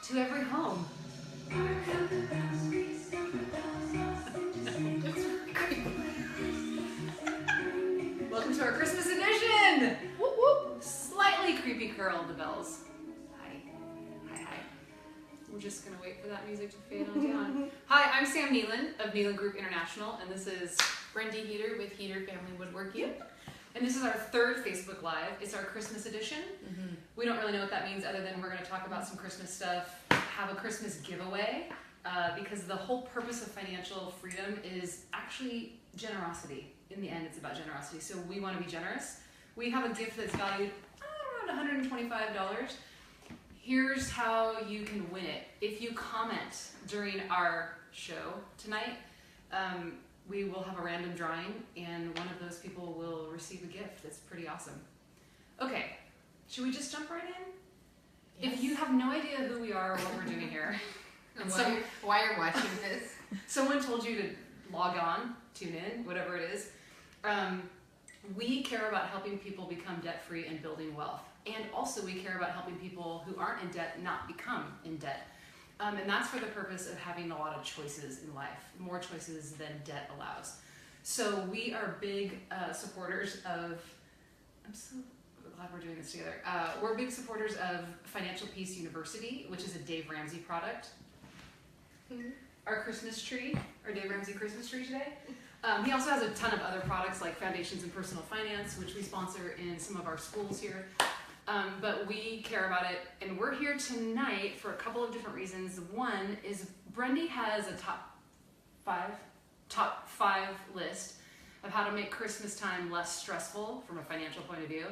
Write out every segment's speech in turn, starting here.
to every home. Welcome to our Christmas edition! Whoop whoop! Slightly creepy curl the bells. Hi. Hi, hi. We're just gonna wait for that music to fade on down. Hi, I'm Sam Nealon of Nealon Group International, and this is Brendie Heater with Heater Family Woodworking. And this is our third Facebook Live. It's our Christmas edition. We don't really know what that means other than we're going to talk about some Christmas stuff, have a Christmas giveaway, because the whole purpose of financial freedom is actually generosity. In the end, it's about generosity. So we want to be generous. We have a gift that's valued around $125. Here's how you can win it. If you comment during our show tonight, we will have a random drawing, and one of those people will receive a gift. That's pretty awesome. Okay, should we just jump right in? Yes. If you have no idea who we are or what we're doing here, and why you're watching this, someone told you to log on, tune in, whatever it is. We care about helping people become debt-free and building wealth. And also we care about helping people who aren't in debt not become in debt. And that's for the purpose of having a lot of choices in life, more choices than debt allows. So we are big supporters of, I'm so glad we're doing this together. We're big supporters of Financial Peace University, which is a Dave Ramsey product. Our Christmas tree, our Dave Ramsey Christmas tree today. He also has a ton of other products like Foundations in Personal Finance, which we sponsor in some of our schools here. But we care about it, and we're here tonight for a couple of different reasons. One is Brendie has a top five list of how to make Christmas time less stressful from a financial point of view.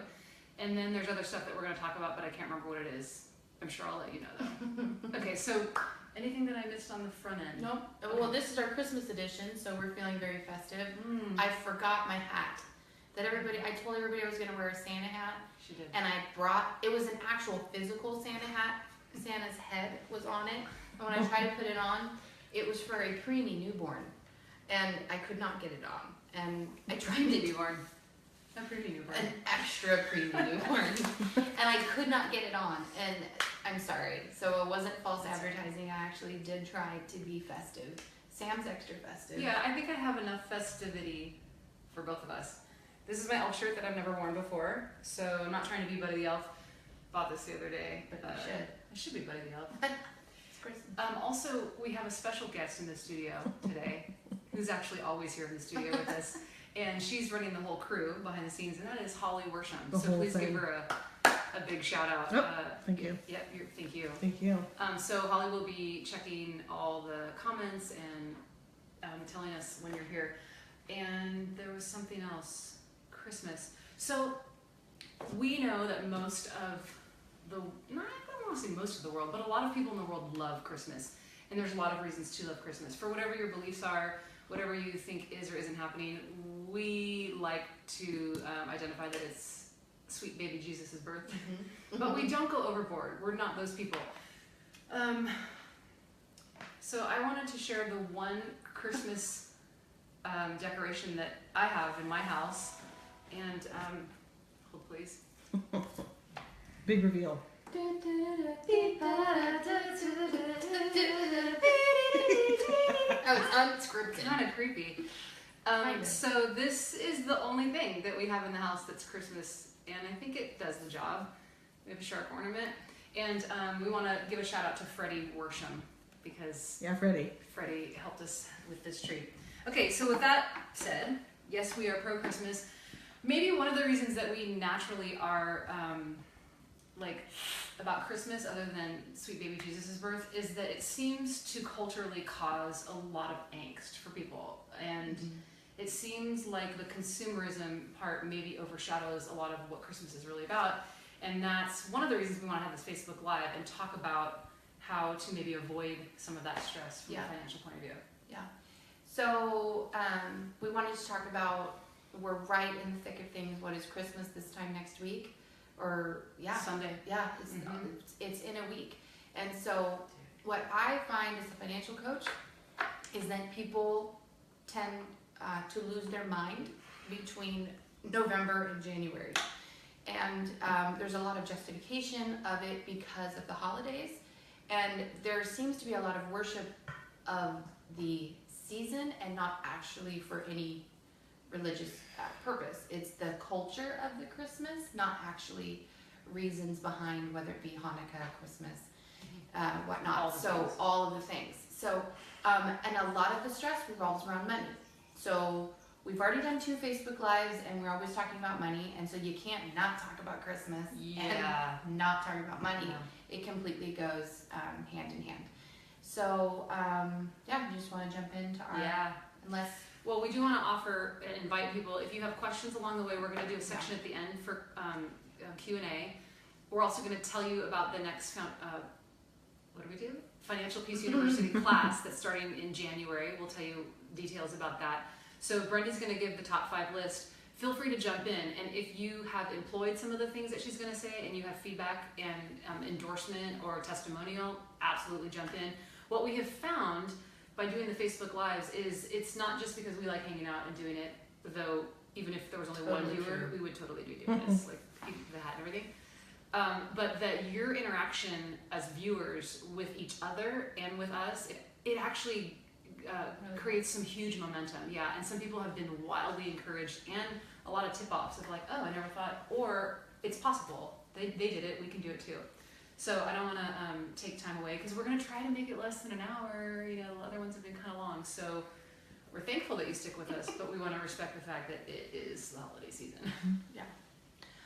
And then there's other stuff that we're going to talk about, but I can't remember what it is. I'm sure I'll let you know though. Okay, so anything that I missed on the front end? Nope. Okay. Well, this is our Christmas edition, so we're feeling very festive. I forgot my hat. I told everybody I was going to wear a Santa hat. She did. And it was an actual physical Santa hat. Santa's head was on it. And when I tried to put it on, it was for a preemie newborn. And I could not get it on. And I tried to newborn. A preemie newborn. An extra preemie newborn. And I could not get it on. And I'm sorry. So it wasn't false advertising. I actually did try to be festive. Sam's extra festive. Yeah, I think I have enough festivity for both of us. This is my elf shirt that I've never worn before, so I'm not trying to be Buddy the Elf. Bought this the other day. But I should be Buddy the Elf. It's Christmas. Also, we have a special guest in the studio today, who's actually always here in the studio with us, and she's running the whole crew behind the scenes, and that is Holly Worsham. So please give her a big shout out. Thank you. Yep, thank you. Thank you. So Holly will be checking all the comments and telling us when you're here. And there was something else. Christmas. So we know that most of I don't want to say most of the world, but a lot of people in the world love Christmas. And there's a lot of reasons to love Christmas. For whatever your beliefs are, whatever you think is or isn't happening, we like to identify that it's sweet baby Jesus' birth. But we don't go overboard. We're not those people. So I wanted to share the one Christmas decoration that I have in my house. And, hold please. Big reveal. Oh, it's unscripted. Kind of creepy. So this is the only thing that we have in the house that's Christmas, and I think it does the job. We have a shark ornament, and we want to give a shout out to Freddie Worsham, because Freddie helped us with this tree. Okay, so with that said, yes, we are pro-Christmas. Maybe one of the reasons that we naturally are about Christmas, other than sweet baby Jesus' birth, is that it seems to culturally cause a lot of angst for people. And it seems like the consumerism part maybe overshadows a lot of what Christmas is really about. And that's one of the reasons we want to have this Facebook Live and talk about how to maybe avoid some of that stress from a financial point of view. Yeah. So we wanted to talk about, we're right in the thick of things. What is Christmas this time next week? Or Sunday. Yeah, it's in a week. And so what I find as a financial coach is that people tend to lose their mind between November and January. And there's a lot of justification of it because of the holidays. And there seems to be a lot of worship of the season and not actually for any religious purpose. It's the culture of the Christmas, not actually reasons behind whether it be Hanukkah, Christmas, whatnot. All of the things. So, and a lot of the stress revolves around money. So we've already done 2 Facebook Lives and we're always talking about money. And so you can't not talk about Christmas and not talk about money. Yeah. It completely goes hand in hand. So, you just want to jump into our, unless. Well, we do want to offer and invite people, if you have questions along the way, we're going to do a section at the end for Q&A. We're also going to tell you about the next, what do we do? Financial Peace University class that's starting in January. We'll tell you details about that. So Brendie's going to give the top 5 list. Feel free to jump in, and if you have employed some of the things that she's going to say and you have feedback and endorsement or testimonial, absolutely jump in. What we have found by doing the Facebook Lives is it's not just because we like hanging out and doing it, though even if there was only one viewer, we would totally be doing this, like the hat and everything. But that your interaction as viewers with each other and with us, it actually creates some huge momentum. Yeah, and some people have been wildly encouraged and a lot of tip-offs of like, oh, I never thought, or it's possible. They did it, we can do it too. So I don't want to take time away because we're going to try to make it less than an hour. You know, the other ones have been kind of long. So we're thankful that you stick with us, but we want to respect the fact that it is the holiday season. Yeah.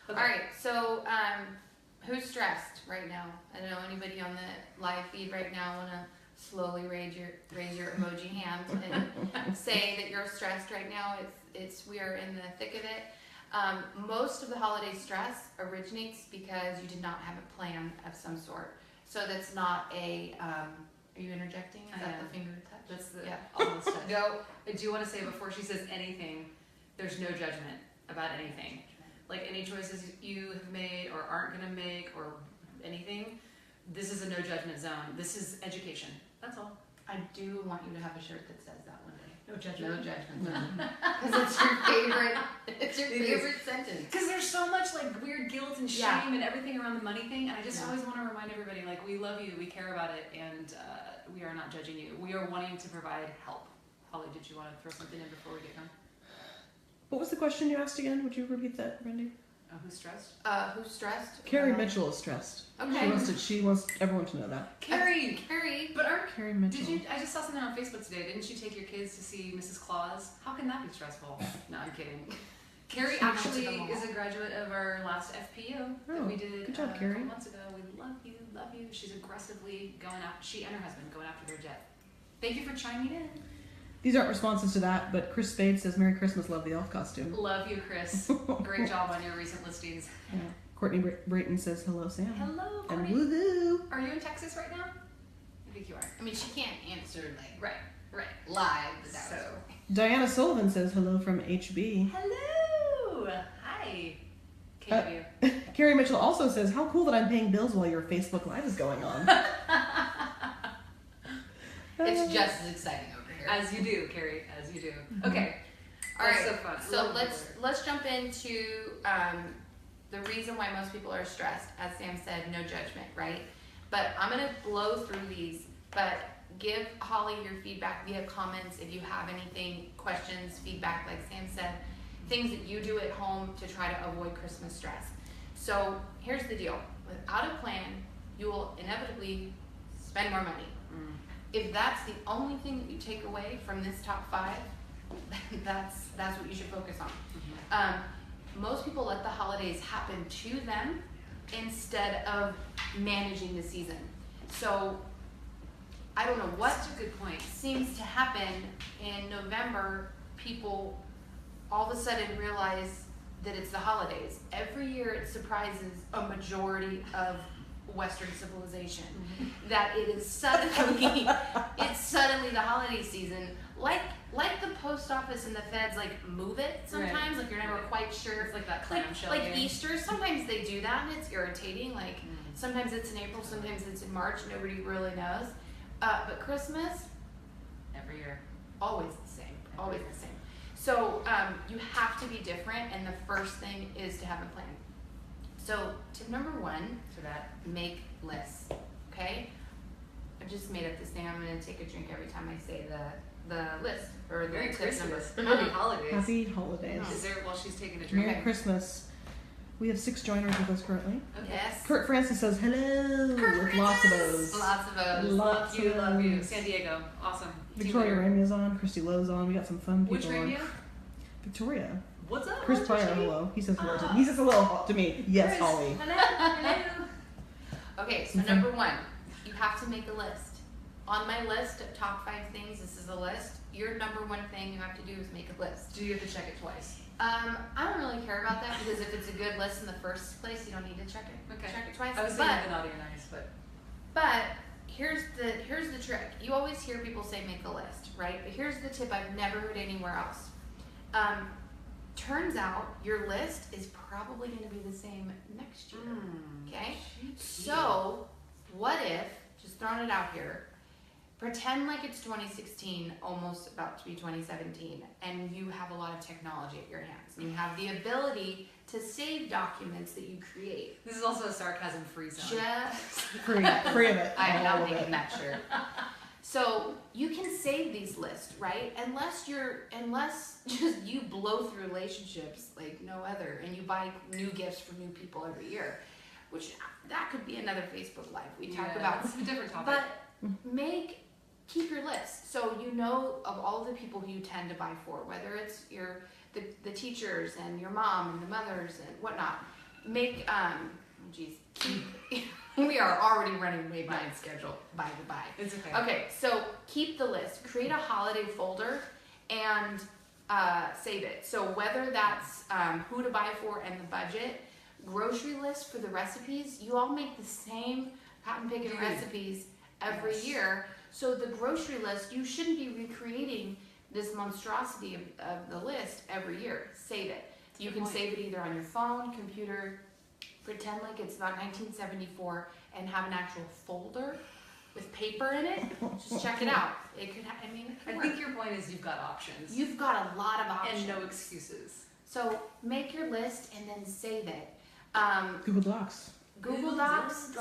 Okay. All right, so who's stressed right now? I don't know anybody on the live feed right now want to slowly raise your emoji hand and say that you're stressed right now. We are in the thick of it. Most of the holiday stress originates because you did not have a plan of some sort. So that's not a, are you interjecting? Is that the finger touch? That's the Yeah. almost touch. No, I do want to say before she says anything, there's no judgment about anything. Like any choices you have made or aren't going to make or anything, this is a no judgment zone. This is education. That's all. I do want you to have a shirt that says that one day. No judgment. No judgment zone. Because it's your favorite. It's your favorite sentence. Because there's so much like weird guilt and shame and everything around the money thing, and I just always want to remind everybody, like, we love you, we care about it, and we are not judging you. We are wanting to provide help. Holly, did you want to throw something in before we get going? What was the question you asked again? Would you repeat that, Brendie? Who's stressed? Who's stressed? Carrie Mitchell is stressed. Okay. She wants everyone to know that. Carrie! But Carrie Mitchell. I just saw something on Facebook today. Didn't you take your kids to see Mrs. Claus? How can that be stressful? No, I'm kidding. Carrie actually is a graduate of our last FPU that we did good job, a Carrie. couple months ago. We love you, love you. She's aggressively going after, she and her husband going after their jet. Thank you for chiming in. These aren't responses to that, but Chris Spade says, Merry Christmas, love the elf costume. Love you, Chris. Great job on your recent listings. Yeah. Courtney Brayton says, hello, Sam. Hello, And Courtney. woo-hoo. Are you in Texas right now? I think you are. I mean, she can't answer like Right. live. But that So, was Diana Sullivan says, hello from HB. hello. Hi. KW. Carrie Mitchell also says, how cool that I'm paying bills while your Facebook Live is going on. It's just as exciting over here. As you do, Carrie. As you do. Okay. All That's right. so fun. So Love let's jump into the reason why most people are stressed. As Sam said, no judgment, right? But I'm gonna blow through these. But give Holly your feedback via comments if you have anything, questions, feedback. Like Sam said, things that you do at home to try to avoid Christmas stress. So here's the deal: without a plan, you will inevitably spend more money. If that's the only thing that you take away from this top 5, that's what you should focus on. Most people let the holidays happen to them instead of managing the season. So I don't know what Such a good point. seems to happen in November. People all of a sudden realize that it's the holidays. Every year it surprises a majority of Western civilization that it is suddenly the holiday season, like the post office and the feds like move it sometimes, like you're never quite sure. It's like that clamshell like game. Easter, sometimes they do that and it's irritating. Like sometimes it's in April, sometimes it's in March, nobody really knows. But Christmas, Every year. always the same, always the same. So you have to be different, and the first thing is to have a plan. So tip number 1 For that. make lists, okay? I just made up this thing. I'm gonna take a drink every time I say the list or the Merry tip number. Christmas. Happy holidays. Happy holidays. Is there, while she's taking a drink? Merry Christmas. We have 6 joiners with us currently. Okay. Yes. Kurt Francis says hello with lots of those. Lots of those. Lots Love you, of love you. those. San Diego, awesome. Victoria Team Ramey's on. Christy Lowe's on. We got some fun people Which on. radio? Victoria. What's up? Chris What's Pryor, she? hello. He says hello. Ah. He says hello to me. Yes, Chris, Holly. Hello. Hello. Okay, so number 1, you have to make a list. On my list of top 5 things, this is a list. Your number 1 thing you have to do is make a list. Do you have to check it twice? I don't really care about that because if it's a good list in the first place, you don't need to check it. Okay. Check it twice. I was but thinking the naughty or nice, but here's the trick. You always hear people say make a list, right? But here's the tip I've never heard anywhere else. Turns out your list is probably going to be the same next year. Okay? So, what if, just throwing it out here, pretend like it's 2016, almost about to be 2017, and you have a lot of technology at your hands, and you have the ability to save documents that you create. This is also a sarcasm-free zone. Just Free of it. I'm All not of making it. that shirt. So you can save these lists, right? Unless just you blow through relationships like no other, and you buy new gifts for new people every year, which that could be another Facebook Live we talk about. It's a different topic. But keep your list so you know of all the people who you tend to buy for, whether it's the teachers and your mom and the mothers and whatnot. We are already running way behind schedule, by the by. It's okay. Okay, so keep the list. Create a holiday folder and save it. So whether that's who to buy for and the budget, grocery list for the recipes, you all make the same cotton picking recipes every year. So the grocery list, you shouldn't be recreating this monstrosity of the list every year. Save it. You can save it either on your phone, computer, pretend like it's about 1974 and have an actual folder with paper in it. Just check it out. It could, I think your point is you've got options. you've got a lot of options. And no excuses. So make your list and then save it. Google Docs. Google Docs,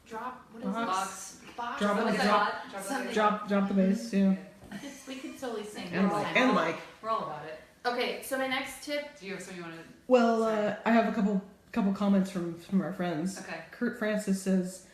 drop, what is it? Box. Box. Drop it Like like a drop- dot, drop it like a Drop the bass, yeah. We could totally sing. And the all mic. the time. And the mic. We're all about it. Okay, so my next tip. Do you have something you want to? Well, Sorry. I have a couple comments from our friends. Okay. Kurt Francis says,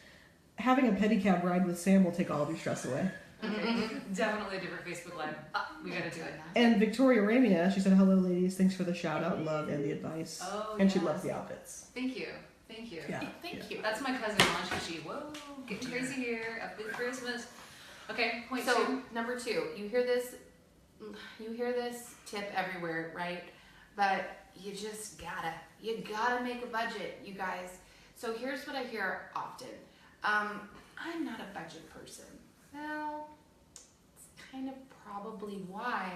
having a pedicab ride with Sam will take all of your stress away. Okay. Definitely a different Facebook Live. We gotta do it. And Victoria Ramia, she said, hello ladies, thanks for the shout out, love, and the advice. Oh, And she yes. loves the outfits. Thank you. Thank you. Yeah. Thank you. That's my cousin Monchichi. Whoa, getting crazy here. Up with Christmas. Okay, point So 2. number 2, you hear this tip everywhere, right? But you gotta make a budget, you guys. So here's what I hear often. I'm not a budget person. Well, it's kind of probably why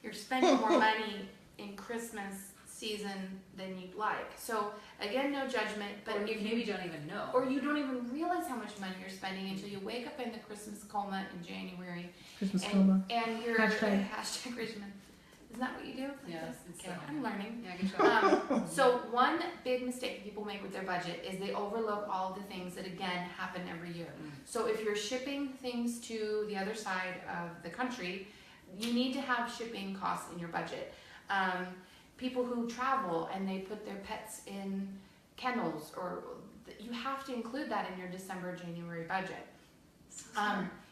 you're spending more money in Christmas season than you'd like. So again, no judgment, but Or you if maybe don't even know. or you don't even realize how much money you're spending until you wake up in the Christmas coma in January Christmas coma. and you're Hashtag. hashtag Richmond. Isn't that what you do? Like Yeah, this? it's Okay, so I'm learning. Yeah, good job. So one big mistake people make with their budget is they overlook all the things that again happen every year. So if you're shipping things to the other side of the country, you need to have shipping costs in your budget. People who travel and they put their pets in kennels, or you have to include that in your December, January budget.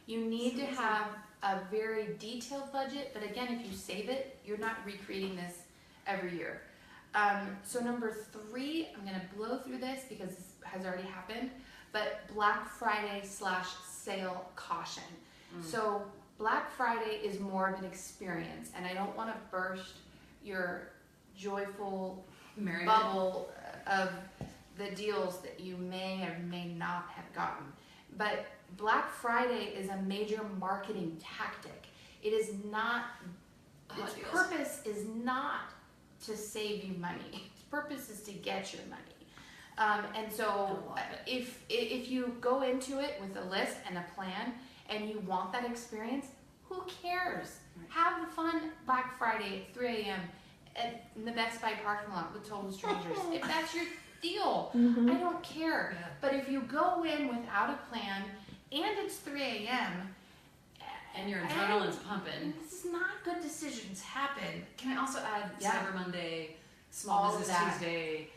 You need to have a very detailed budget, but again, if you save it, you're not recreating this every year. So number 3, I'm gonna blow through this because this has already happened, but Black Friday / sale caution. So Black Friday is more of an experience, and I don't wanna burst your joyful Merriment. bubble of the deals that you may or may not have gotten. But Black Friday is a major marketing tactic. It is not, its deals. purpose is not to save you money. Its purpose is to get your money. And so I love it. if you go into it with a list and a plan and you want that experience, who cares? Have the fun Black Friday at 3 a.m. in the Best Buy parking lot with total strangers. If that's your deal, I don't care. Yeah. But if you go in without a plan and it's 3 a.m. And your adrenaline's pumping. This is not good decisions happen. Can I also add Cyber Monday, Small All of Business that. Tuesday,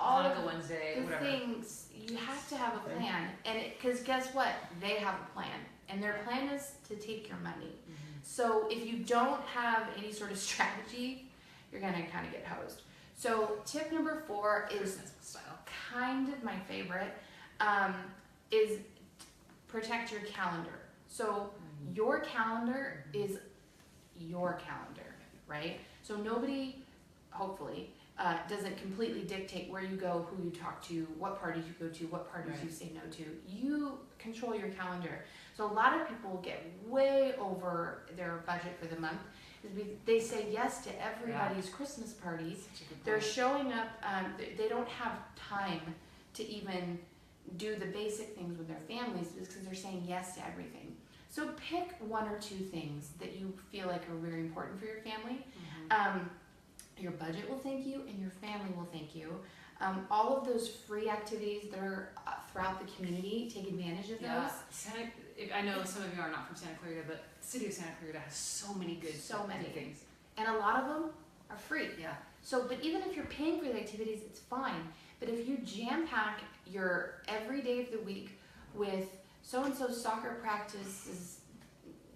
All of Hanukkah Wednesday, the whatever. things, you have to have a plan. And because guess what? They have a plan. And their plan is to take your money. So if you don't have any sort of strategy, you're going to kind of get hosed. So tip number 4 is Christmas style. kind of my favorite, is protect your calendar. So your calendar is your calendar, right? So nobody, hopefully, doesn't completely dictate where you go, who you talk to, what parties you go to, what parties you say no to. You control your calendar. So a lot of people get way over their budget for the month. They say yes to everybody's Christmas parties. They're showing up, they don't have time to even do the basic things with their families because they're saying yes to everything. So pick 1 or 2 things that you feel like are very important for your family. Your budget will thank you and your family will thank you. All of those free activities that are throughout the community, take advantage of those. I know some of you are not from Santa Clarita, but the city of Santa Clarita has so many good things. And a lot of them are free. Yeah. So, but even if you're paying for the activities, it's fine. But if you jam pack your every day of the week with so-and-so's soccer practice's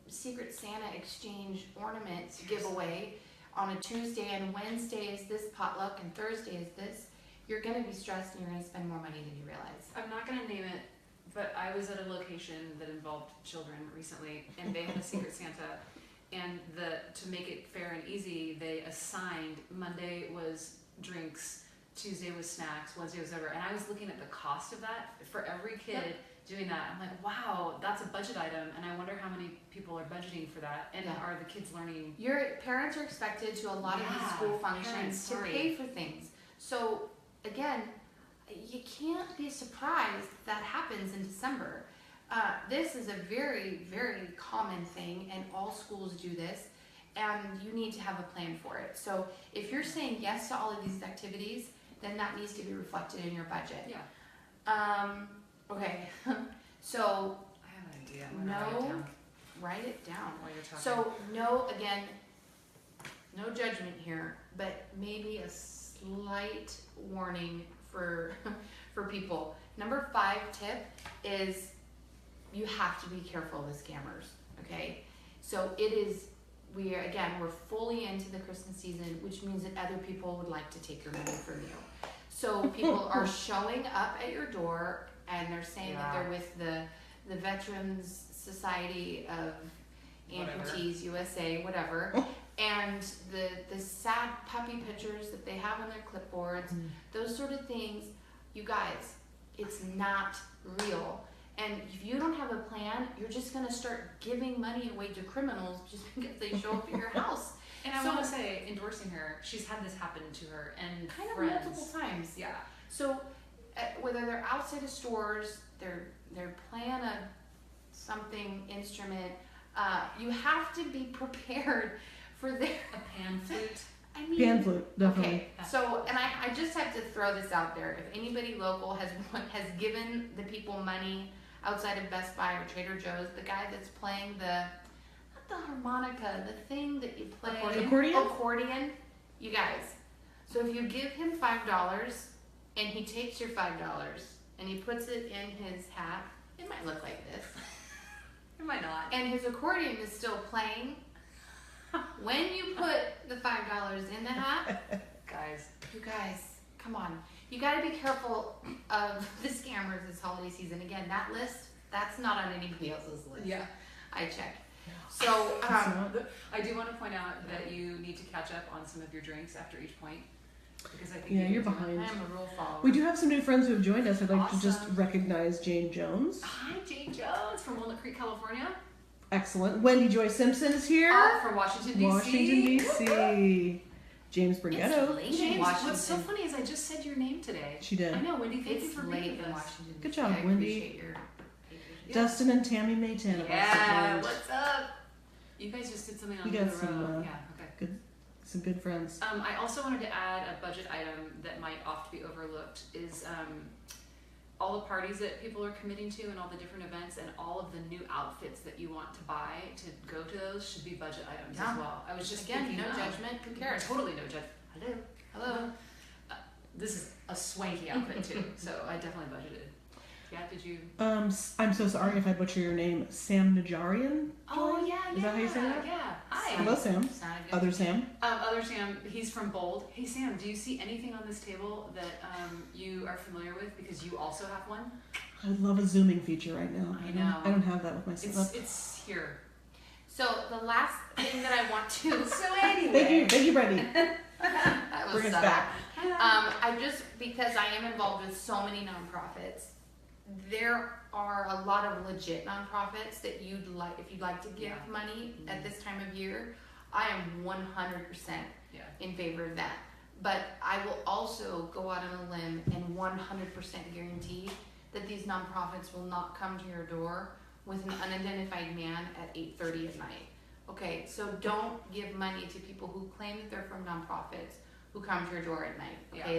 Secret Santa exchange ornaments giveaway on a Tuesday, and Wednesday is this potluck and Thursday is this, you're going to be stressed and you're going to spend more money than you realize. I'm not going to name it, but I was at a location that involved children recently, and they had a Secret Santa, and to make it fair and easy, they assigned Monday was drinks, Tuesday was snacks, Wednesday was whatever, and I was looking at the cost of that for every kid doing that. I'm like, wow, that's a budget item, and I wonder how many people are budgeting for that, and are the kids learning? Your parents are expected to a lot of these school functions to pay for things. So again, you can't be surprised that happens in December. This is a very, very common thing, and all schools do this, and you need to have a plan for it. So if you're saying yes to all of these activities, then that needs to be reflected in your budget. Yeah. Okay. So I have an idea. I'm gonna write it down while you're talking. So again, no judgment here, but maybe a slight warning for people. Number 5 tip is you have to be careful with scammers. Okay, so we're fully into the Christmas season, which means that other people would like to take your money from you. So people are showing up at your door and they're saying that they're with the Veterans Society of Amputees USA, whatever. And the sad puppy pictures that they have on their clipboards, those sort of things, you guys, it's not real. And if you don't have a plan, you're just going to start giving money away to criminals just because they show up at your house. And I want to say, endorsing her, she's had this happen to her and kind friends. of multiple times. Yeah. So whether they're outside of stores, they're playing something instrument, you have to be prepared for their pan flute. I mean, pan flute, definitely. Okay, so, and I just have to throw this out there. If anybody local has given the people money outside of Best Buy or Trader Joe's, the guy that's playing not the harmonica, the thing that you play. Accordion, you guys. So if you give him $5 and he takes your $5 and he puts it in his hat, it might look like this. It might not. And his accordion is still playing. When you put the $5 in the hat, you guys, come on. You got to be careful of the scammers this holiday season. Again, that list, that's not on anybody else's list. Yeah. I checked. So, I do want to point out that you need to catch up on some of your drinks after each point. Because I think you're behind. I am a rule follower. We do have some new friends who have joined us. I'd like to just recognize Jane Jones. Hi, Jane Jones from Walnut Creek, California. Excellent. Wendy Joy Simpson is here. From Washington, D.C. Washington, D.C. James Brendie. James, what's so funny is I just said your name today. She did. I know, Wendy. Thank you It's for late being in with us. Washington. Good job, I Wendy. appreciate your Dustin and Tammy Maytan. Yeah, what's up? You guys just did something on the road. Some good friends. I also wanted to add a budget item that might oft be overlooked is all the parties that people are committing to and all the different events and all of the new outfits that you want to buy to go to those should be budget items as well. I was just Again, thinking, no judgment. Who cares? Totally no judgment. Hello. Hello. This is a swanky outfit too, so I definitely budgeted. Yeah, did you? I'm so sorry if I butcher your name. Sam Najarian? Oh yeah, Is that how you say that? Yeah. Hi. Hello, Sam. Sounded good. Other Sam. Other Sam, he's from Bold. Hey Sam, do you see anything on this table that you are familiar with because you also have one? I would love a zooming feature right now. I know. I don't have that with my setup. It's here. So the last thing that I want to. So anyway. Thank you, Brendie. That was Bring us subtle. back. I just, because I am involved with so many nonprofits, there are a lot of legit nonprofits that you'd like, if you'd like to give money at this time of year, I am 100% in favor of that. But I will also go out on a limb and 100% guarantee that these nonprofits will not come to your door with an unidentified man at 8:30 at night. Okay, so don't give money to people who claim that they're from nonprofits who come to your door at night. Okay,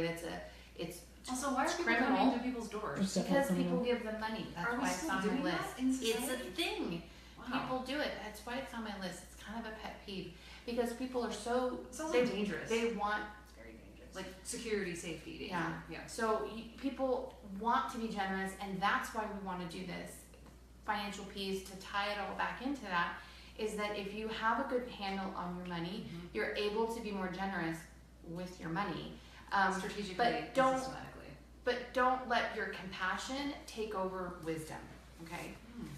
it's Also, why are people criminal. coming to people's doors? Because people give them money. That's Are we why it's still on doing my list. that in It's a society? thing. Wow. People do it. That's why it's on my list. It's kind of a pet peeve because people are so It's also dangerous. They want. It's very dangerous. Like security, safety. Danger. Yeah. Yeah. So people want to be generous, and that's why we want to do this financial piece to tie it all back into that. Is that if you have a good handle on your money, you're able to be more generous with your money. Strategically, but don't- and systematically. But don't let your compassion take over wisdom. Okay.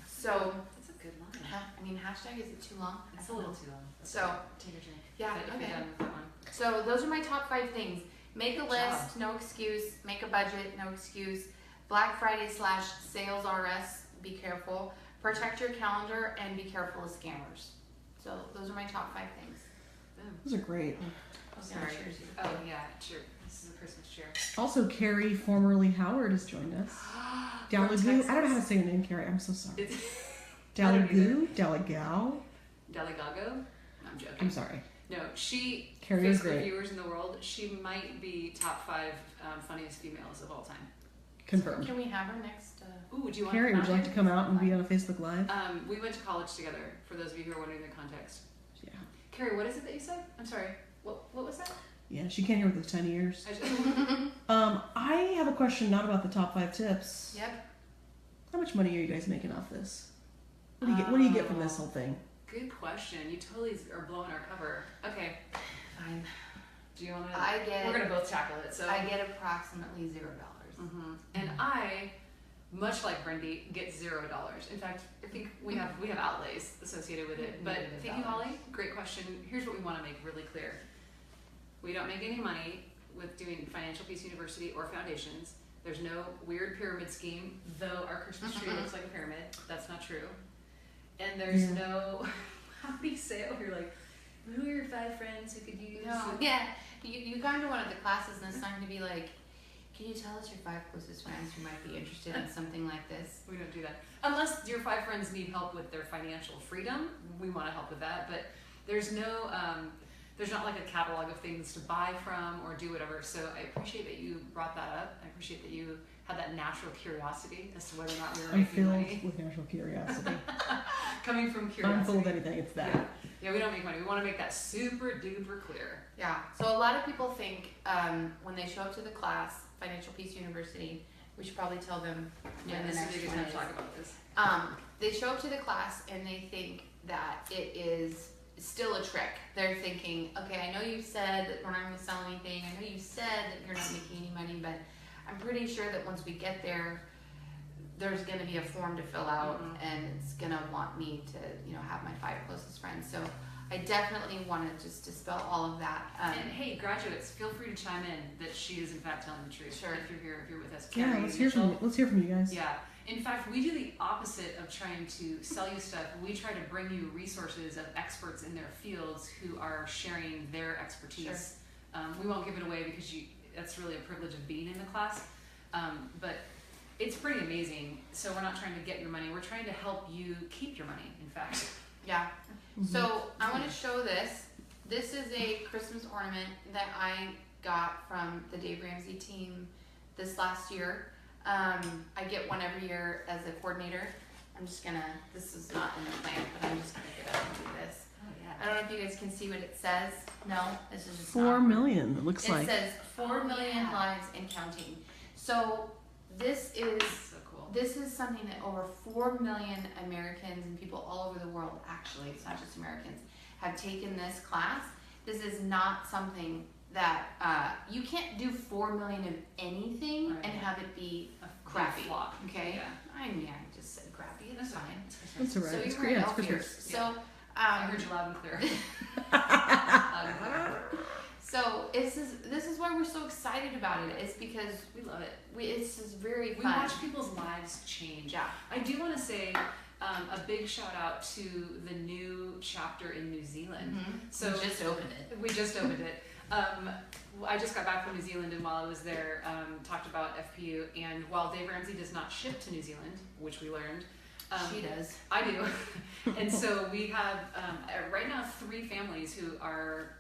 So. That's a good line. I mean, hashtag, is it too long? It's a little too long. So, take your turn. yeah, If you're okay. done with that one. So those are my top 5 things. Make a Good list, no excuse. Make a budget, no excuse. Black Friday / sales RS, be careful. Protect your calendar and be careful of scammers. So those are my top 5 things. Boom. Those are great. Oh, Sorry. cheers. Oh yeah, sure. This is a Christmas cheer. Also, Carrie, formerly Howard, has joined us. Dalagoo. I don't know how to say your name, Carrie. I'm so sorry. Dalagoo? Dalagao? Delegago? I'm joking. I'm sorry. No, she, Carrie is Facebook great. viewers in the world, she might be top 5 funniest females of all time. Confirmed. Can we have her next? Ooh, do you want Carrie, to would you like to come out and be on a Facebook Live? We went to college together, for those of you who are wondering the context. Yeah. Carrie, what is it that you said? I'm sorry. What was that? Yeah, she came here with those tiny ears. I just, I have a question not about the top 5 tips. Yep. How much money are you guys making off this? What do you get? What do you get from this whole thing? good question. You totally are blowing our cover. Okay. Fine. Do you want to? I get. We're gonna both tackle it. So. I get approximately $0. And I, much like Brendie, get $0. In fact, I think we have outlays associated with it. But thank you, Holly. Great question. Here's what we want to make really clear. We don't make any money with doing Financial Peace University or foundations. There's no weird pyramid scheme, though our Christmas tree looks like a pyramid. That's not true. And there's no, how do you say it? You're like, who are your 5 friends who could use? No. Yeah. You come to one of the classes and it's time to be like, can you tell us your 5 closest friends who might be interested in something like this? We don't do that. Unless your 5 friends need help with their financial freedom, we want to help with that. But there's no, there's not like a catalog of things to buy from or do whatever. So I appreciate that you brought that up. I appreciate that you had that natural curiosity as to whether or not we were I'm making filled money. with natural curiosity. Coming from I'm curiosity. full of anything. It's that. Yeah, we don't make money. We want to make that super duper clear. Yeah. So a lot of people think when they show up to the class, Financial Peace University, we should probably tell them when the this next is a good one time is. to talk about this. They show up to the class and they think that it is still a trick. They're thinking, okay, I know you said that we're not going to sell anything. I know you said that you're not making any money, but I'm pretty sure that once we get there, there's going to be a form to fill out and it's going to want me to, have my 5 closest friends. So I definitely want to just dispel all of that. And hey, graduates, feel free to chime in that she is in fact telling the truth. Sure. If you're here, if you're with us. Yeah, Carrie, let's hear from Mitchell. you. Let's hear from you guys. Yeah. In fact, we do the opposite of trying to sell you stuff. We try to bring you resources of experts in their fields who are sharing their expertise. Sure. We won't give it away because that's really a privilege of being in the class. But it's pretty amazing. So we're not trying to get your money. We're trying to help you keep your money, in fact. Yeah. So I want to show this. This is a Christmas ornament that I got from the Dave Ramsey team this last year. I get one every year as a coordinator. I'm just gonna, this is not in the plan, but I'm just gonna get up and do this. Oh, yeah. I don't know if you guys can see what it says. No, this is just 4 not. million, it looks It like. says 4 million yeah. lives and counting. So this is So cool. this is something that over 4 million Americans and people all over the world, actually, it's not just Americans, have taken this class. This is not something that you can't do 4 million of anything Right. and have it be A crappy. flop. Okay, Yeah. I mean, I just said crappy. It's fine. That's all right. So It's you great. were Yeah, it's elf Christmas. ears. Yeah. So I heard you loud and clear. so this is why we're so excited about it. It's because We love it. it's just very We fun. watch people's lives change. Yeah. I do want to say a big shout out to the new chapter in New Zealand. So we just opened it. we just opened it. I just got back from New Zealand, and while I was there, talked about FPU. And while Dave Ramsey does not ship to New Zealand, which we learned, She does. I do. And so we have right now 3 families who are,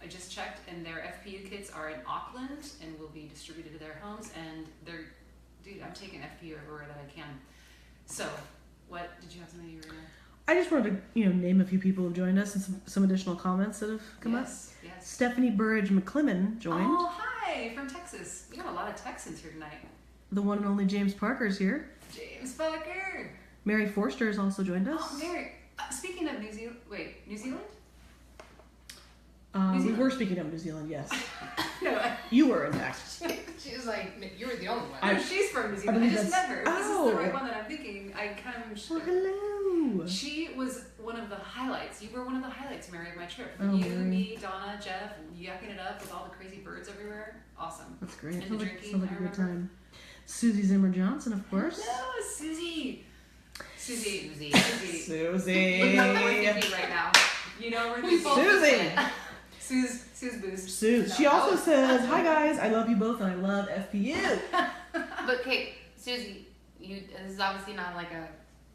I just checked, and their FPU kits are in Auckland and will be distributed to their homes. And they're, dude, I'm taking FPU everywhere that I can. So, what did you have something you were gonna? I just wanted to, name a few people who've joined us and some additional comments that have come up. Yes, yes. Stephanie Burridge McClimmon joined. Oh, hi, from Texas. We got a lot of Texans here tonight. The one and only James Parker's here. James Parker. Mary Forster has also joined us. Oh, Mary. Speaking of New Zealand, wait, New Zealand? New We Zealand. were speaking of New Zealand, yes. No, You were, in fact. She was like, you were the only one. I- no, she's from New Zealand. I, believe just met that's- her. This is Oh. the right one that I'm thinking. I kind of. Oh, hello. She was one of the highlights. You were one of the highlights, Mary, of my trip. Oh, you, Mary. me, Donna, Jeff, yucking it up with all the crazy birds everywhere. Awesome. That's great. And the Sounds like, drinking, sounds like I a good remember. time. Susie Zimmer Johnson, of course. Hello, Susie. Susie. Susie. You know what we're thinking right now. You know we're thinking. Susie. Sue's boost. Sue. She No. also says, "Hi guys, I love you both, and I love FPU." But okay, Susie, this is obviously not like a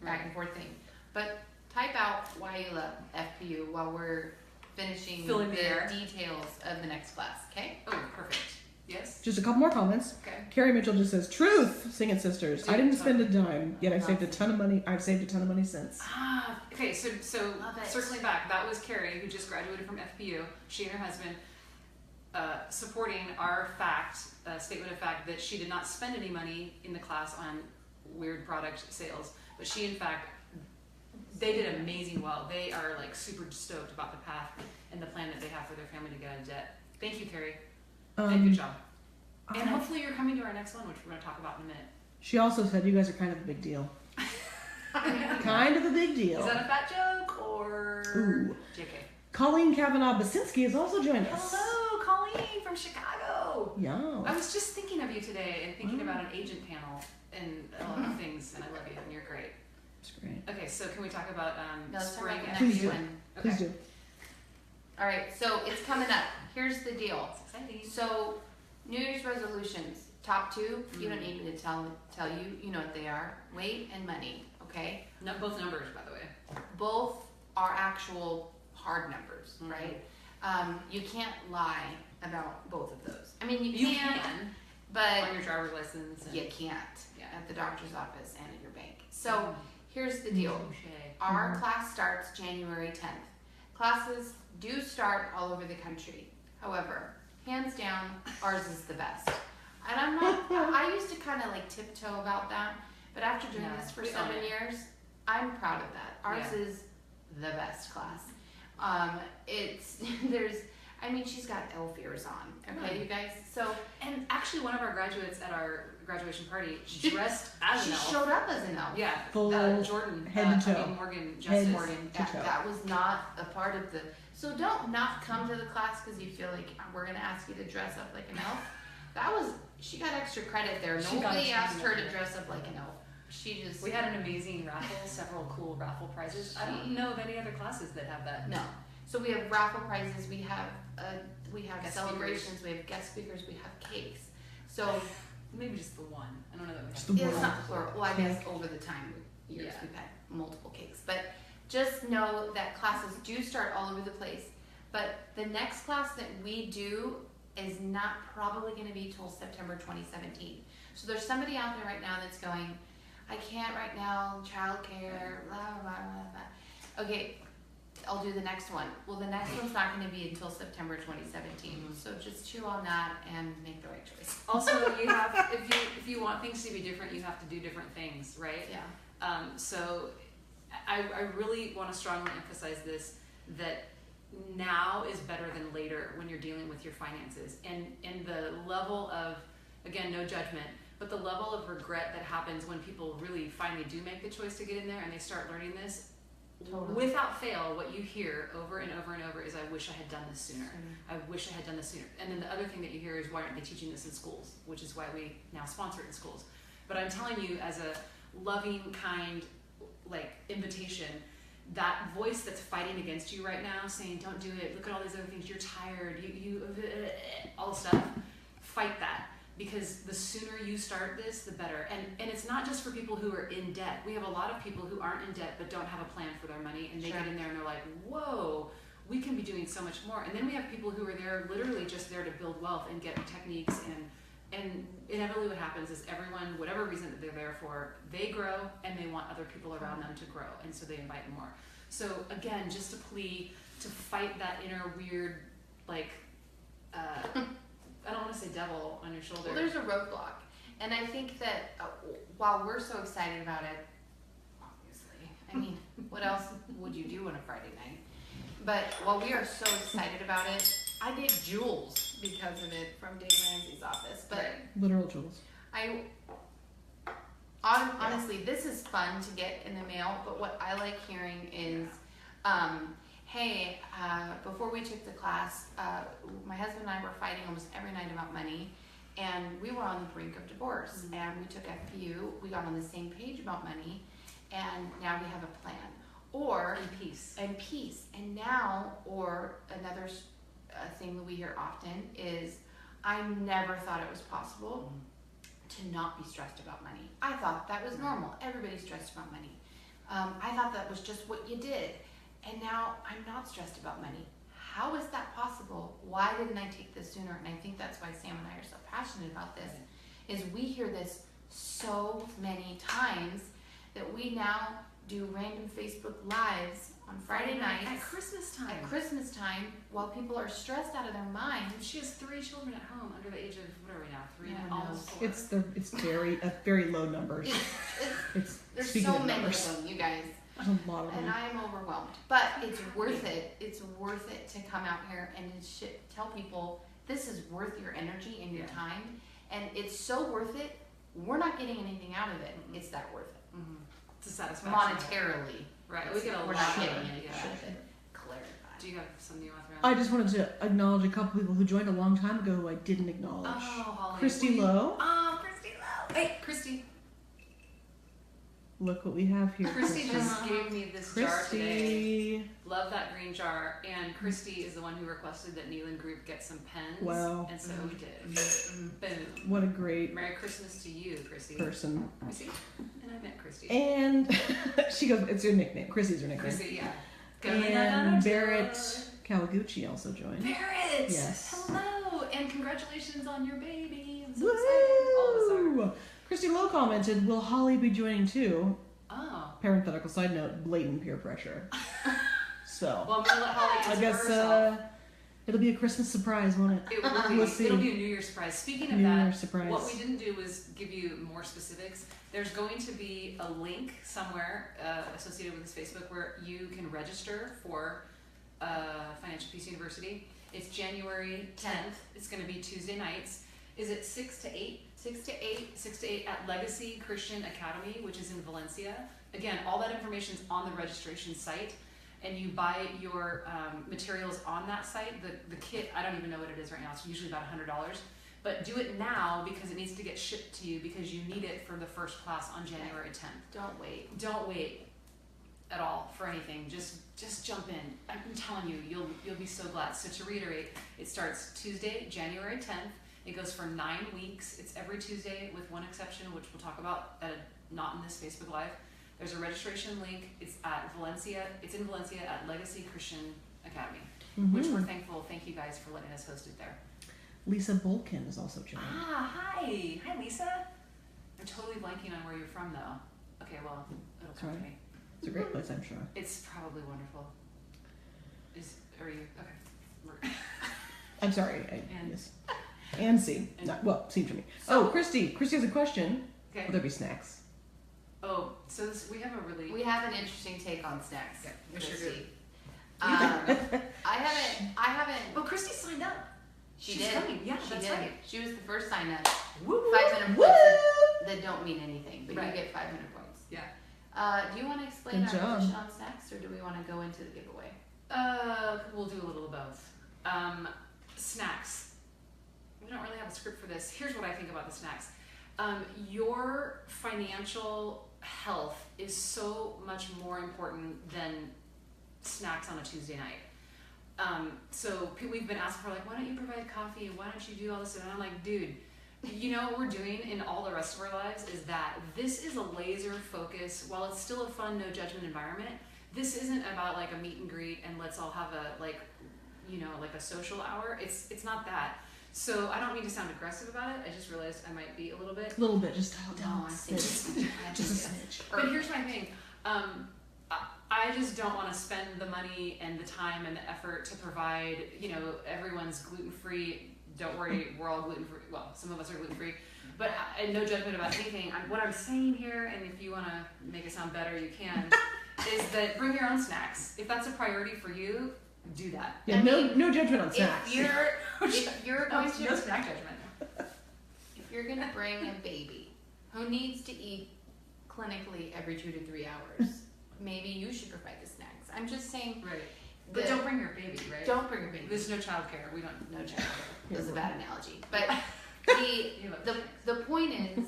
back and forth thing, but type out why you love FPU while we're finishing Filling the the air. details of the next class, okay? Oh, perfect. Yes. Just a couple more comments. Okay. Carrie Mitchell just says, "Truth, sing it, sisters. I didn't spend a dime, yet I've saved a ton of money. I've saved a ton of money since." Ah, okay, so Love it. circling back, that was Carrie, who just graduated from FPU. She and her husband supporting our statement of fact that she did not spend any money in the class on weird product sales, but she, in fact, they did amazing well. They are like super stoked about the path and the plan that they have for their family to get out of debt. Thank you, Carrie. And good job. And hopefully you're coming to our next one, which we're going to talk about in a minute. She also said, "You guys are kind of a big deal." Kind of a big deal. Is that a fat joke or Ooh. JK? Colleen Kavanaugh Basinski has also joined us. Hello, Colleen from Chicago. I Yeah. was just thinking of you today and thinking about an agent panel and a lot of things, and I love you, and you're great. That's great. Okay, so can we talk about No, let's talk spring about the and Please next do. one. Please Okay. do. All right, so it's coming up. Here's the deal. It's exciting. So, New Year's resolutions, top 2, you don't Mm. need me to tell you, you know what they are. Weight and money, okay? No, both numbers, by the way. Both are actual hard numbers, Mhm. right? You can't lie about both of those. I mean, you You can, can but on your driver's license. And, you can't Yeah. at the doctor's office and at your bank. So, here's the deal. Touche. Our class starts January 10th. Classes do start all over the country. However, hands down, ours is the best. And I'm not, I used to kind of like tiptoe about that, but after doing No, this for we own 7 it. years, I'm proud of that. Ours Yeah. is the best class. It's, she's got elf ears on, okay, Really? you guys? So, And actually, one of our graduates at our graduation party dressed as she an elf. showed up as an elf. Yeah, Full Jordan. head to toe. Morgan Head Justice. Morgan, to that, toe. that was not a part of the. So don't not come to the class because you feel like we're gonna ask you to dress up like an elf. That was, she got extra credit there. She got Nobody extra asked her to credit. dress up like an elf. She just We had an amazing raffle, several cool raffle prizes. I don't know of any other classes that have that. no. So we have raffle prizes. We have Guest celebrations. We have guest speakers. We have cakes. So Maybe just the one. I don't know that we have. Just the it's one. not plural. Well, I guess over the time years Yeah. we've had multiple cakes, but just know that classes do start all over the place. But the next class that we do is not probably going to be till September 2017. So there's somebody out there right now that's going, I can't right now, childcare, blah, blah, blah, blah. Okay, I'll do the next one. Well, the next one's not gonna be until September 2017. So just chew on that and make the right choice. Also, you have, if you want things to be different, you have to do different things, right? Yeah. So I really want to strongly emphasize this, that now is better than later when you're dealing with your finances. And the level of, again, no judgment, but the level of regret that happens when people really finally do make the choice to get in there and they start learning this, Totally. without fail, what you hear over and over and over is, I wish I had done this sooner. I wish I had done this sooner. And then the other thing that you hear is, why aren't they teaching this in schools? Which is why we now sponsor it in schools. But I'm telling you, as a loving, kind, like, invitation, that voice that's fighting against you right now, saying, don't do it, look at all these other things, you're tired, all the stuff, fight that. Because the sooner you start this, the better. And it's not just for people who are in debt. We have a lot of people who aren't in debt but don't have a plan for their money, and they get in there and they're like, whoa, we can be doing so much more. And then we have people who are there literally just there to build wealth and get techniques, and inevitably what happens is everyone, whatever reason that they're there for, they grow and they want other people around them to grow, and so they invite more. So again, just a plea to fight that inner weird, like, I don't want to say devil on your shoulder. Well, there's a roadblock. And I think that while we're so excited about it, obviously, I mean, what else would you do on a Friday night? But while we are so excited about it, I get jewels because of it from Dave Ramsey's office. But Literal jewels. Honestly, this is fun to get in the mail, but what I like hearing is, hey, before we took the class, my husband and I were fighting almost every night about money, and we were on the brink of divorce, and we took FPU, we got on the same page about money, and now we have a plan. Or peace. And now, or another thing that we hear often is, I never thought it was possible to not be stressed about money. I thought that was normal. Everybody's stressed about money. I thought that was just what you did. And now I'm not stressed about money. How is that possible? Why didn't I take this sooner? And I think that's why Sam and I are so passionate about this, is we hear this so many times that we now do random Facebook Lives on Friday nights. At Christmas time. At Christmas time, while people are stressed out of their minds. She has 3 children at home under the age of, what are we now, 3? Yeah, Almost 4. It's very low numbers. It's There's speaking so of many numbers, of them, you guys. there's a lot of And them. I am overwhelmed. But it's worth it. It's worth it to come out here and tell people this is worth your energy and your time. And it's so worth it. We're not getting anything out of it. It's that worth it. It's a satisfaction. Monetarily. Right. We get a We're lot not of getting it. anything Yeah. out of it. Clarified. Do you have something you want to throw I out? just wanted to acknowledge a couple people who joined a long time ago who I didn't acknowledge. Oh, Holly. Christy Lowe. Oh, Christy Lowe. Hey, Christy. Look what we have here. Christy just gave me this jar today. Christy. Love that green jar. And Christy is the one who requested that Neelan Group get some pens. Wow. And so we did. Boom. What a great Merry Christmas to you, Christy. person. Christy. And I met Christy. And she goes, it's her nickname. Chrissy's her nickname. Christy, yeah. And Barrett Kawaguchi also joined. Barrett! Yes. Hello! And congratulations on your baby. I'm so excited. All of us are. Woo! Christy Lowe commented, will Holly be joining too? Oh. Parenthetical side note, blatant peer pressure. So, Well, I'm going to let Holly I answer guess herself. It'll be a Christmas surprise, won't it? It will be. We'll see. It'll be a New Year's surprise. Speaking of New that, Year's surprise. what we didn't do was give you more specifics. There's going to be a link somewhere associated with this Facebook where you can register for Financial Peace University. It's January 10th. It's going to be Tuesday nights. Is it 6 to 8? 6 to 8. 6 to 8 at Legacy Christian Academy, which is in Valencia. Again, all that information is on the registration site, and you buy your materials on that site. The kit, I don't even know what it is right now. It's usually about $100. But do it now because it needs to get shipped to you because you need it for the first class on January 10th. Don't wait. Don't wait at all for anything. Just jump in. I'm telling you, you'll be so glad. So to reiterate, it starts Tuesday, January 10th. It goes for 9 weeks. It's every Tuesday with one exception, which we'll talk about not in this Facebook Live. There's a registration link. It's at Valencia. It's in Valencia at Legacy Christian Academy, which we're thankful. Thank you guys for letting us host it there. Lisa Bolkin is also joining. Ah, hi. Hi, Lisa. totally blanking on where you're from though. Okay, well, it'll come to me. It's a great place, I'm sure. It's probably wonderful. Are you okay? I'm sorry. And- Yes. And C. Seems to me. So- Christy has a question. Okay. Will there be snacks? Oh, so we have a really. We have an interesting take on snacks. Yeah, we sure do. Christy. I haven't. Oh, Christy signed up. She She's did. coming. Yeah, She that's did. right. She was the first sign up. Woo! 500 Woo! points that don't mean anything, but Right. you get 500 points. Yeah. Do you want to explain Good our job. position on snacks, or do we want to go into the giveaway? We'll do a little of both. Snacks. We don't really have a script for this. Here's what I think about the snacks. Your financial health is so much more important than snacks on a Tuesday night. So we've been asking for like, why don't you provide coffee? Why don't you do all this? And I'm like, dude, you know what we're doing in all the rest of our lives is that this is a laser focus. While it's still a fun, no judgment environment, this isn't about like a meet and greet and let's all have a like a social hour. It's not that. So I don't mean to sound aggressive about it. I just realized I might be a little bit. A little bit, just No, I think just a smidge. But here's my thing. I just don't want to spend the money and the time and the effort to provide, everyone's gluten-free. Don't worry, we're all gluten-free. Well, some of us are gluten-free. But no judgment about anything. What I'm saying here, and if you want to make it sound better, you can, is that bring your own snacks. If that's a priority for you, do that. Yeah, no judgment on snacks. If you're going No to snack judgment. if you're going to bring a baby who needs to eat clinically every 2 to 3 hours, maybe you should provide the snacks. I'm just saying. Right. But don't bring your baby, right? Don't bring your baby. There's no childcare. We don't. No child. That was a bad analogy. But You love the point is,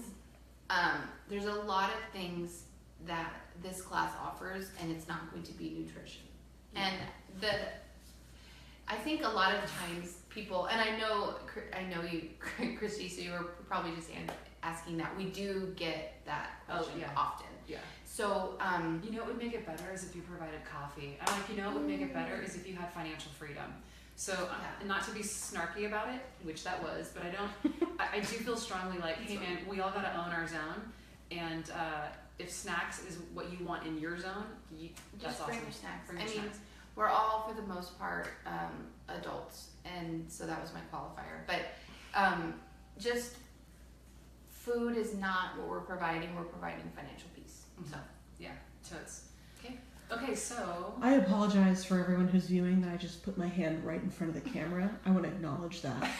there's a lot of things that this class offers, and it's not going to be nutrition. And I think a lot of times people, and I know you, Christy, so you were probably just asking that. We do get that question often. Yeah. So, what would make it better is if you provided coffee. I'm like, what would make it better is if you had financial freedom. So, not to be snarky about it, which that was, but I do feel strongly like, hey man, we all gotta own our zone. And if snacks is what you want in your zone, that's just bring awesome. your snacks. Bring your I mean, snacks. we're all, for the most part, adults, and so that was my qualifier. But just food is not what we're providing. We're providing financial peace. Mm-hmm. So, yeah, totes. Okay, so I apologize for everyone who's viewing that I just put my hand right in front of the camera. I want to acknowledge that.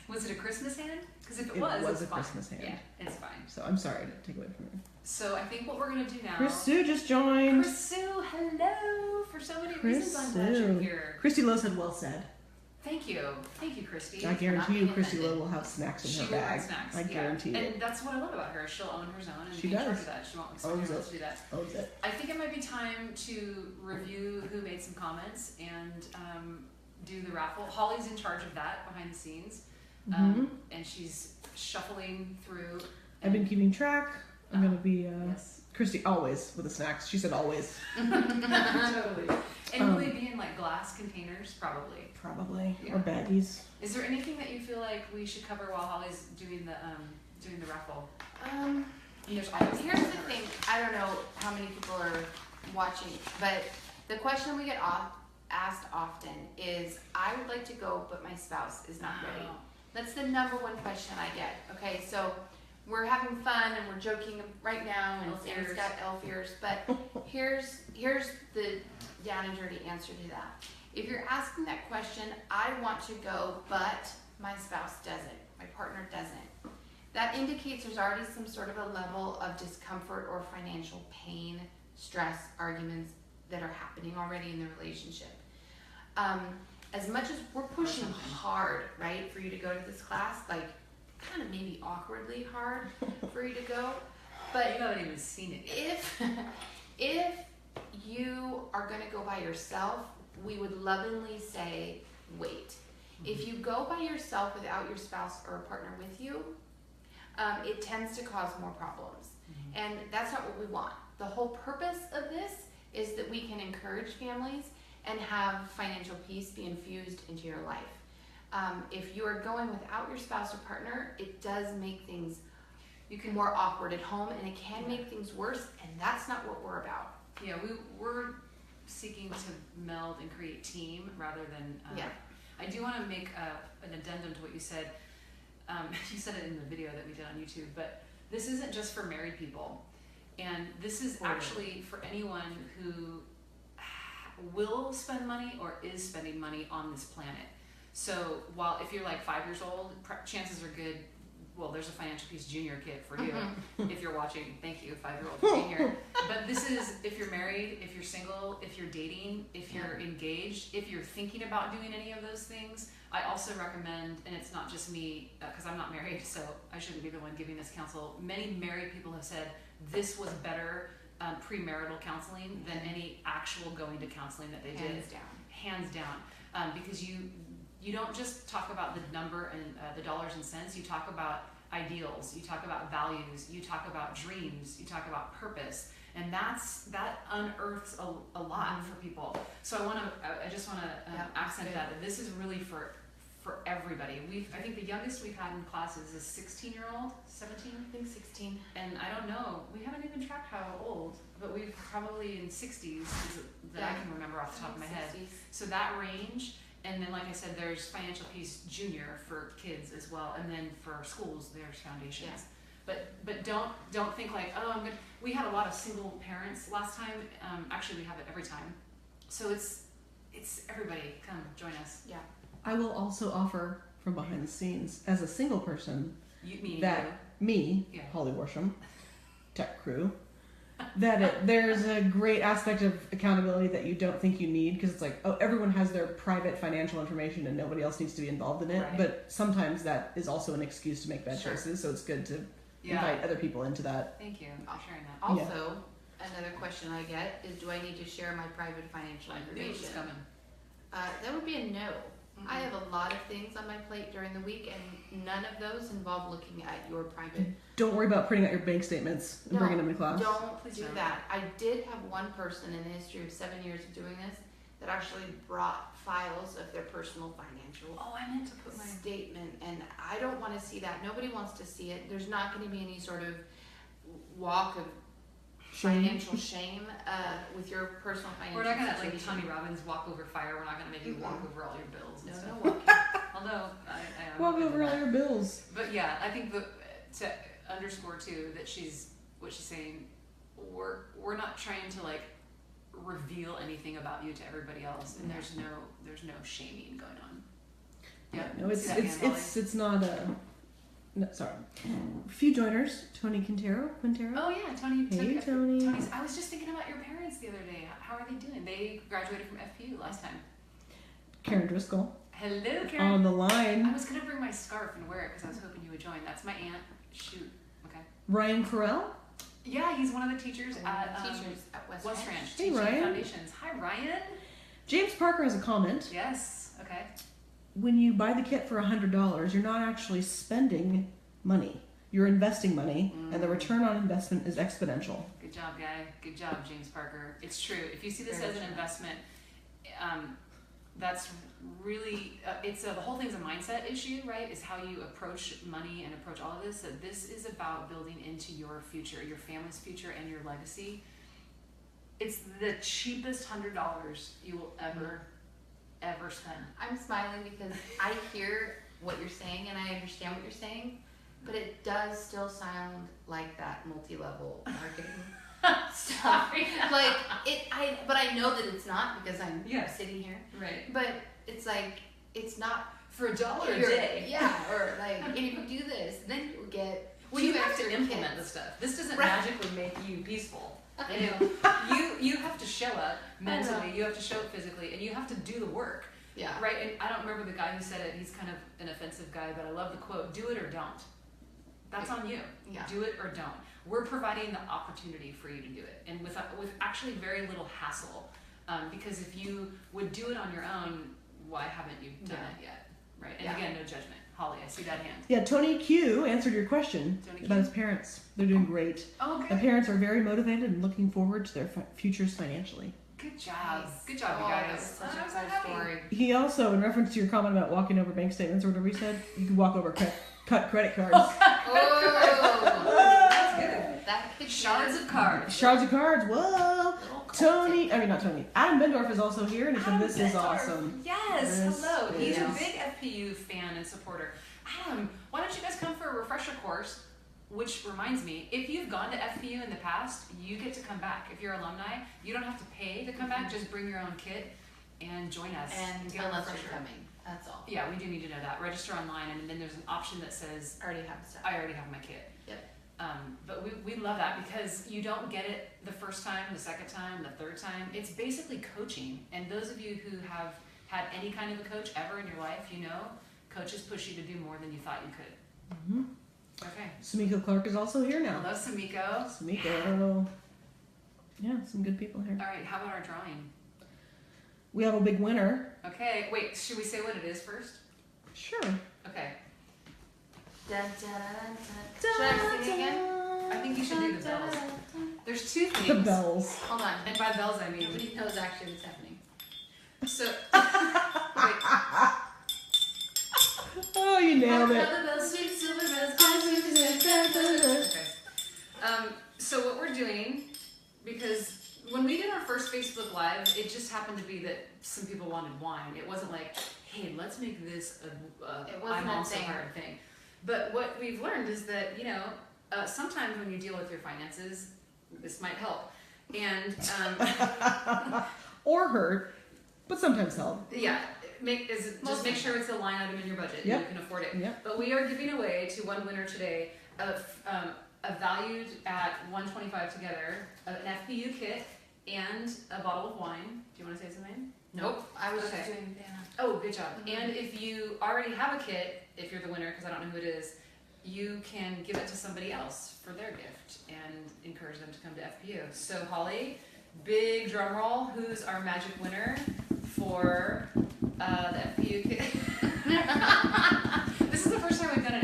was it a Christmas hand? Because if It was was it's a fine. Christmas hand. Yeah, it's fine. So I'm sorry to take away from you. So I think what we're gonna do now. Chris Sue just joined. Chris Sue, hello. For so many reasons, I'm glad you're Sue. here. Christy Lowe said, well said. Thank you, Christy. I guarantee you being Christy offended. Lowe will have snacks in She her will bag. have snacks. I guarantee it. And that's what I love about her. She'll own her zone and She be in charge does. of that. She won't expect Owns everyone else it. to do that. Owns it. I think it might be time to review who made some comments and do the raffle. Holly's in charge of that behind the scenes, and she's shuffling through. I've been keeping track. I'm going to be Yes. Christy always with the snacks. She said always. Totally. And will they be in like glass containers? Probably. Probably. Yeah. Or baggies. Is there anything that you feel like we should cover while Holly's doing the raffle? Um, There's always here's the thing. I don't know how many people are watching, but the question we get asked often is, I would like to go, but my spouse is not ready. That's the number one question I get. Okay, so we're having fun and we're joking right now, and Elf Sam's ears. got elf ears, but here's the down and dirty answer to that. If you're asking that question, I want to go, but my spouse doesn't, my partner doesn't. That indicates there's already some sort of a level of discomfort or financial pain, stress, arguments that are happening already in the relationship. As much as we're pushing hard, right, for you to go to this class, like kind of maybe awkwardly hard for you to go, but you haven't even seen it yet. if you are going to go by yourself, we would lovingly say wait. If you go by yourself without your spouse or a partner with you, it tends to cause more problems. And that's not what we want. The whole purpose of this is that we can encourage families and have financial peace be infused into your life. If you are going without your spouse or partner, it does make things You can more awkward at home, and it can make things worse, and that's not what we're about. Yeah, we're seeking to meld and create team rather than. I do want to make an addendum to what you said. You said it in the video that we did on YouTube, but this isn't just for married people, and this is actually for anyone who will spend money or is spending money on this planet. So while if you're like 5 years old, chances are good. Well, there's a Financial Peace Junior kit for you if you're watching. Thank you, 5-year-old, for being here. But this is if you're married, if you're single, if you're dating, if you're engaged, if you're thinking about doing any of those things. I also recommend, and it's not just me, because I'm not married, so I shouldn't be the one giving this counsel. Many married people have said this was better premarital counseling than any actual going to counseling that they did. Hands down. Because you don't just talk about the number and the dollars and cents. You talk about ideals. You talk about values. You talk about dreams. You talk about purpose, and that unearths a lot for people. So I just want to accent that this is really for everybody. I think the youngest we've had in classes is 16-year-old, 17. I think 16. And I don't know. We haven't even tracked how old, but we've probably in 60s that I can remember off the top of my head. So that range. And then, like I said, there's Financial Peace Junior for kids as well, and then for schools, there's foundations. But don't think like, oh, I'm good. We had a lot of single parents last time. Actually, we have it every time. So it's everybody. Come join us. Yeah. I will also offer from behind the scenes as a single person Me, Holly Worsham, tech crew. There's a great aspect of accountability that you don't think you need, because it's like, oh, everyone has their private financial information and nobody else needs to be involved in it. Right. But sometimes that is also an excuse to make bad choices, so it's good to invite other people into that. Thank you for sharing that. Also, another question I get is, do I need to share my private financial information? That would be a no. Mm-hmm. I have a lot of things on my plate during the week, and none of those involve looking at your private. Don't worry about printing out your bank statements and bringing them to class. Don't do that. I did have one person in the history of 7 years of doing this that actually brought files of their personal financial I meant to put my statement, and I don't want to see that. Nobody wants to see it. There's not going to be any sort of walk of financial shame with your personal financial. We're not gonna situation. like Tony Robbins walk over fire. We're not gonna make you walk over all your bills and stuff. No. Although I am walk over all your bills. But yeah, I think to underscore too that what she's saying, we're not trying to like reveal anything about you to everybody else, and there's no shaming going on. Yeah, no, it's not a. No, sorry. A few joiners. Tony Quintero. Oh yeah, Tony. Hey, Tony. I was just thinking about your parents the other day. How are they doing? They graduated from FPU last time. Karen Driscoll. Hello, Karen. On the line. I was gonna bring my scarf and wear it because I was hoping you would join. That's my aunt. Shoot. Okay. Ryan Carell. Yeah, he's one of the teachers at West Ranch. Hey, Ryan. Foundations. Hi, Ryan. James Parker has a comment. Yes. Okay. When you buy the kit for $100, you're not actually spending money. You're investing money, and the return on investment is exponential. Good job, guy. Good job, James Parker. It's true. If you see this as an investment, that's really the whole thing's a mindset issue, right? Is how you approach money and approach all of this. So this is about building into your future, your family's future, and your legacy. It's the cheapest $100 you will ever spend. I'm smiling because I hear what you're saying and I understand what you're saying, but it does still sound like that multi-level marketing stuff. Like but I know that it's not because I'm sitting here. Right. But it's like it's not for $1 a day. Yeah, or like and if you do this, then you'll get. Well, you have to implement the stuff. This doesn't magically make you peaceful. You have to show up mentally, you have to show up physically, and you have to do the work. Yeah. Right? And I don't remember the guy who said it. He's kind of an offensive guy, but I love the quote, do it or don't. That's on you. Yeah. Do it or don't. We're providing the opportunity for you to do it. And with actually very little hassle. Because if you would do it on your own, why haven't you done it yet? Right? And again, no judgment. Holly, I see that hand. Yeah, Tony Q answered your question about his parents. They're doing great. Oh, good. The parents are very motivated and looking forward to their futures financially. Good job. Nice. Good job, you guys. That was such a cool story. He also, in reference to your comment about walking over bank statements or whatever he said, you can walk over cut credit cards. Oh. Shards of cards. Shards of cards. Whoa. Little Tony, I mean not Tony. Adam Bendorf is also here, and he said Adam this is Bendorf. awesome. Yes, This hello. He's a is- big FPU fan and supporter. Adam, why don't you guys come for a refresher course? Which reminds me, if you've gone to FPU in the past, you get to come back. If you're alumni, you don't have to pay to come back. Just bring your own kit and join us. And get a unless refresher. you're coming, that's all. Yeah, we do need to know that. Register online, and then there's an option that says, I already have stuff. I already have my kit. Yep. But we love that because you don't get it the first time, the second time, the third time. It's basically coaching. And those of you who have had any kind of a coach ever in your life, you know, coaches push you to do more than you thought you could. Mm-hmm. Okay. Sumiko Clark is also here now. Hello, Sumiko. Sumiko. Yeah, some good people here. All right, how about our drawing? We have a big winner. Okay, wait, should we say what it is first? Sure. Okay. Dun, dun, dun, dun. Should I sing again? I think you should do the bells. There's two things. The bells. Hold on. And by bells, I mean. Nobody knows actually what's happening. So, wait. Oh, you nailed it. Okay. So what we're doing, because when we did our first Facebook Live, it just happened to be that some people wanted wine. It wasn't like, hey, let's make this a It wasn't I'm a also thing. hard thing. But what we've learned is that, you know, sometimes when you deal with your finances, this might help. And Or hurt, but sometimes help. yeah, just make sure it's a line item in your budget and Yep. you can afford it. Yep. But we are giving away to one winner today a valued at $125 together, an FPU kit and a bottle of wine. Do you want to say something? Nope. I was Okay. just doing Dana. Oh, good job. Mhm. And if you already have a kit, if you're the winner, because I don't know who it is, you can give it to somebody else for their gift and encourage them to come to FPU. So Holly, big drum roll, who's our magic winner for the FPU kit? This is the first time we've done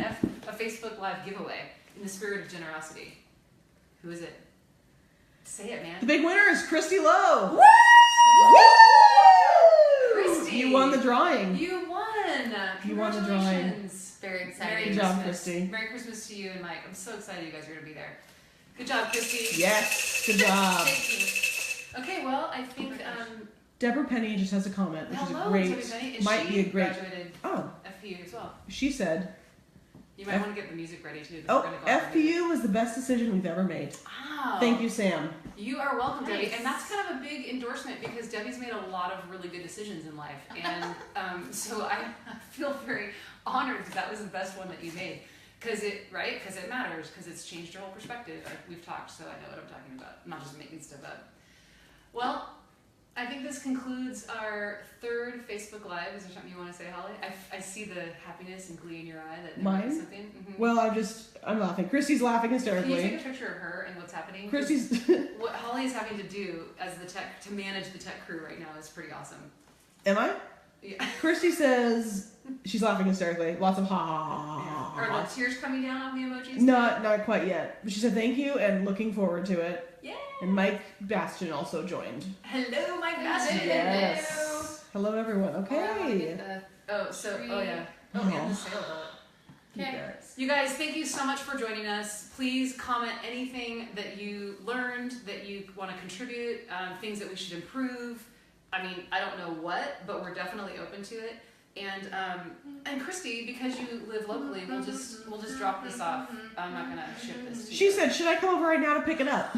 a Facebook Live giveaway in the spirit of generosity. Who is it? Say it, The man. big winner is Christy Lowe. Woo! Christy! You won the drawing. You won! You won the drawing. Congratulations. Very Merry exciting. Good job, Christmas. Christy. Merry Christmas to you and Mike. I'm so excited you guys are going to be there. Good job, Christy. Yes, good job. Thank you. Okay, well, I think, Deborah Penny just has a comment, which hello, is a great, Debbie Penny. And might she be a great. graduated Oh, FPU as well. she said, You might want to get the music ready too. 'Cause "Oh, we're gonna go off the music. FPU was the best decision we've ever made." Wow. Thank you, Sam. You are welcome, Debbie. Nice. And that's kind of a big endorsement because Debbie's made a lot of really good decisions in life. And so I feel very honored that was the best one that you made. Because it matters, because it's changed your whole perspective. We've talked, so I know what I'm talking about. I'm not just making stuff up. Well, I think this concludes our third Facebook Live. Is there something you want to say, Holly? I see the happiness and glee in your eye that there might be Mine? something. Mhm. Well, I'm laughing. Christy's laughing Can you take hysterically. a picture of her and what's happening? 'Cause Christy's. what Holly is having to do as the tech to manage the tech crew right now is pretty awesome. Am I? Yeah. Christy says she's laughing hysterically. Lots of ha ha ha ha Are ha. the tears coming down on the emojis? Not quite yet. But she said thank you and looking forward to it. Yay! And Mike Bastion also joined. Hello, Mike Bastion. Yes. Hello, everyone. Okay. Oh, yeah. Oh, and the sailboat. You Okay. guys. You guys, thank you so much for joining us. Please comment anything that you learned, that you want to contribute, things that we should improve. I mean, I don't know what, but we're definitely open to it. And Christy, because you live locally, we'll just drop this off. I'm not gonna ship this to you. She said, should I come over right now to pick it up?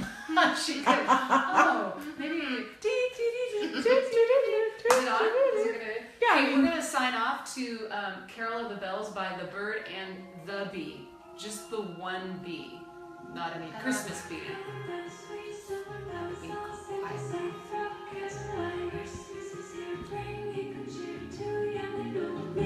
She could. Oh, maybe. Is it on? Is it gonna? Yeah, Okay, we're gonna sign off to "Carol of the Bells" by The Bird and The Bee. Just the one bee, not any Christmas bee. That would be Christmas is here, bringing good cheer to young and old.